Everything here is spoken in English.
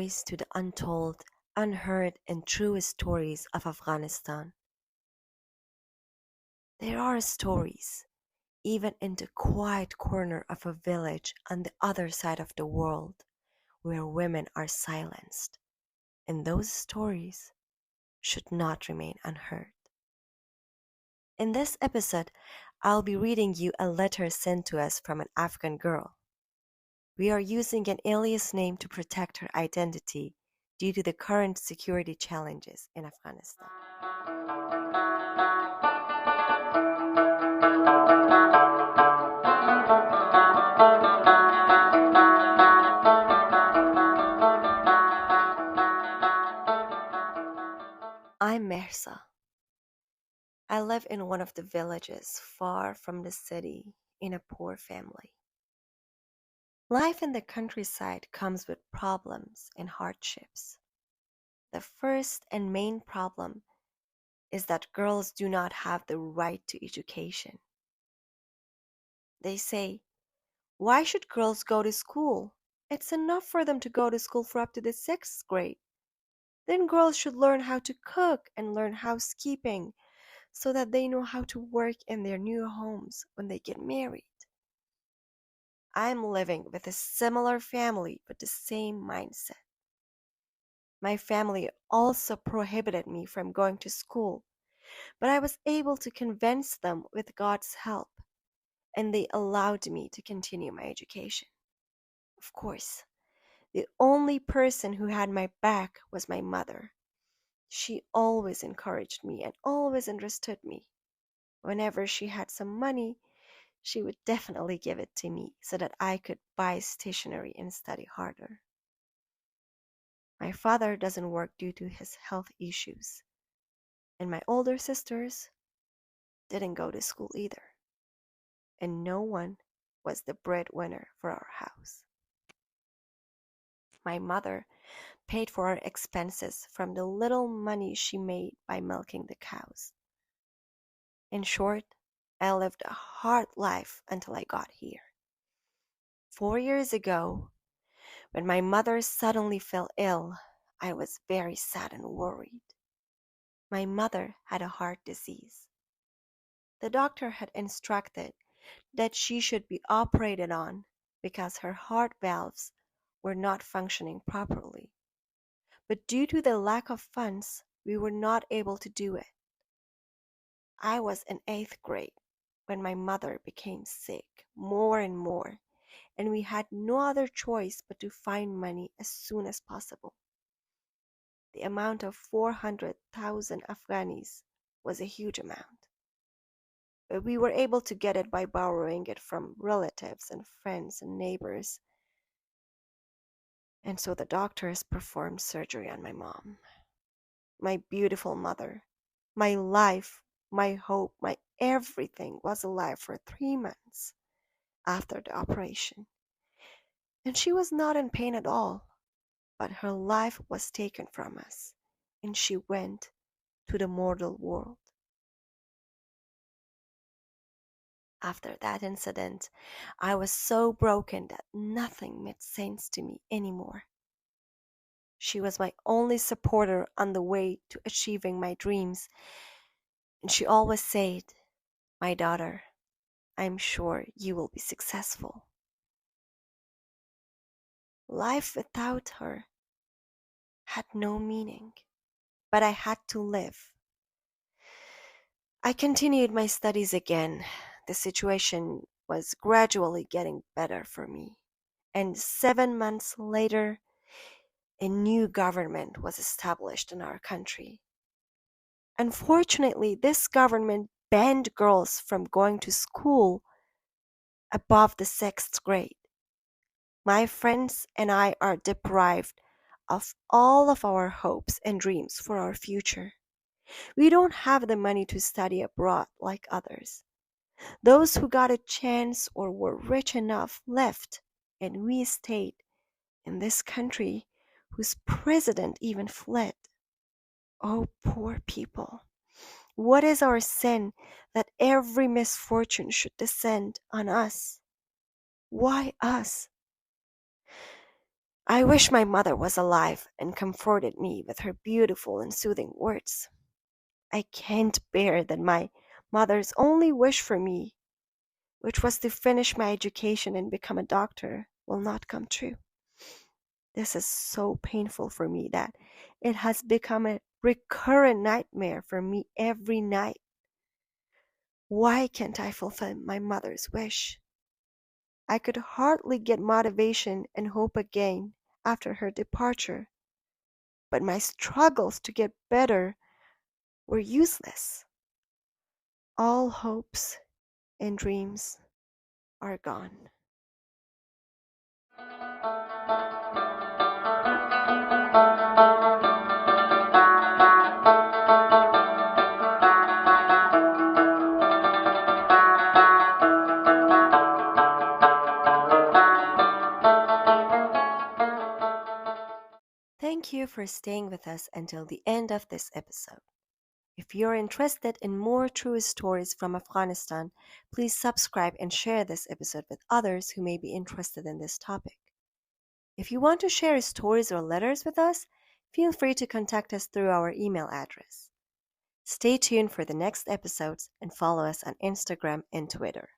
voice to the untold, unheard, and truest stories of Afghanistan. There are stories, even in the quiet corner of a village on the other side of the world, where women are silenced, and those stories should not remain unheard. In this episode, I'll be reading you a letter sent to us from an Afghan girl. We are using an alias name to protect her identity due to the current security challenges in Afghanistan. I'm Mersa. I live in one of the villages far from the city in a poor family. Life in the countryside comes with problems and hardships. The first and main problem is that girls do not have the right to education. They say, why should girls go to school? It's enough for them to go to school for up to the sixth grade. Then girls should learn how to cook and learn housekeeping so that they know how to work in their new homes when they get married. I'm living with a similar family with the same mindset. My family also prohibited me from going to school, but I was able to convince them with God's help, and they allowed me to continue my education. Of course, the only person who had my back was my mother. She always encouraged me and always understood me. Whenever she had some money, she would definitely give it to me so that I could buy stationery and study harder. My father doesn't work due to his health issues, and my older sisters didn't go to school either, and no one was the breadwinner for our house. My mother paid for our expenses from the little money she made by milking the cows. In short, I lived a hard life until I got here. 4 years ago, when my mother suddenly fell ill, I was very sad and worried. My mother had a heart disease. The doctor had instructed that she should be operated on because her heart valves were not functioning properly. But due to the lack of funds, we were not able to do it. I was in 8th grade when my mother became sick more and more, and we had no other choice but to find money as soon as possible. The amount of 400,000 Afghanis was a huge amount, but we were able to get it by borrowing it from relatives and friends and neighbors. And so the doctors performed surgery on my mom, my beautiful mother. My life, my hope, my everything was alive for 3 months after the operation. And she was not in pain at all, but her life was taken from us, and she went to the mortal world. After that incident, I was so broken that nothing made sense to me anymore. She was my only supporter on the way to achieving my dreams, and she always said, "My daughter, I'm sure you will be successful." Life without her had no meaning, but I had to live. I continued my studies again. The situation was gradually getting better for me, and 7 months later, a new government was established in our country. Unfortunately, this government banned girls from going to school above the sixth grade. My friends and I are deprived of all of our hopes and dreams for our future. We don't have the money to study abroad like others. Those who got a chance or were rich enough left, and we stayed in this country whose president even fled. Oh, poor people. What is our sin that every misfortune should descend on us? Why us? I wish my mother was alive and comforted me with her beautiful and soothing words. I can't bear that my mother's only wish for me, which was to finish my education and become a doctor, will not come true. This is so painful for me that it has become a recurrent nightmare for me every night. Why can't I fulfill my mother's wish? I could hardly get motivation and hope again after her departure, but my struggles to get better were useless. All hopes and dreams are gone. Thank you for staying with us until the end of this episode. If you're interested in more true stories from Afghanistan, please subscribe and share this episode with others who may be interested in this topic. If you want to share stories or letters with us, feel free to contact us through our email address. Stay tuned for the next episodes and follow us on Instagram and Twitter.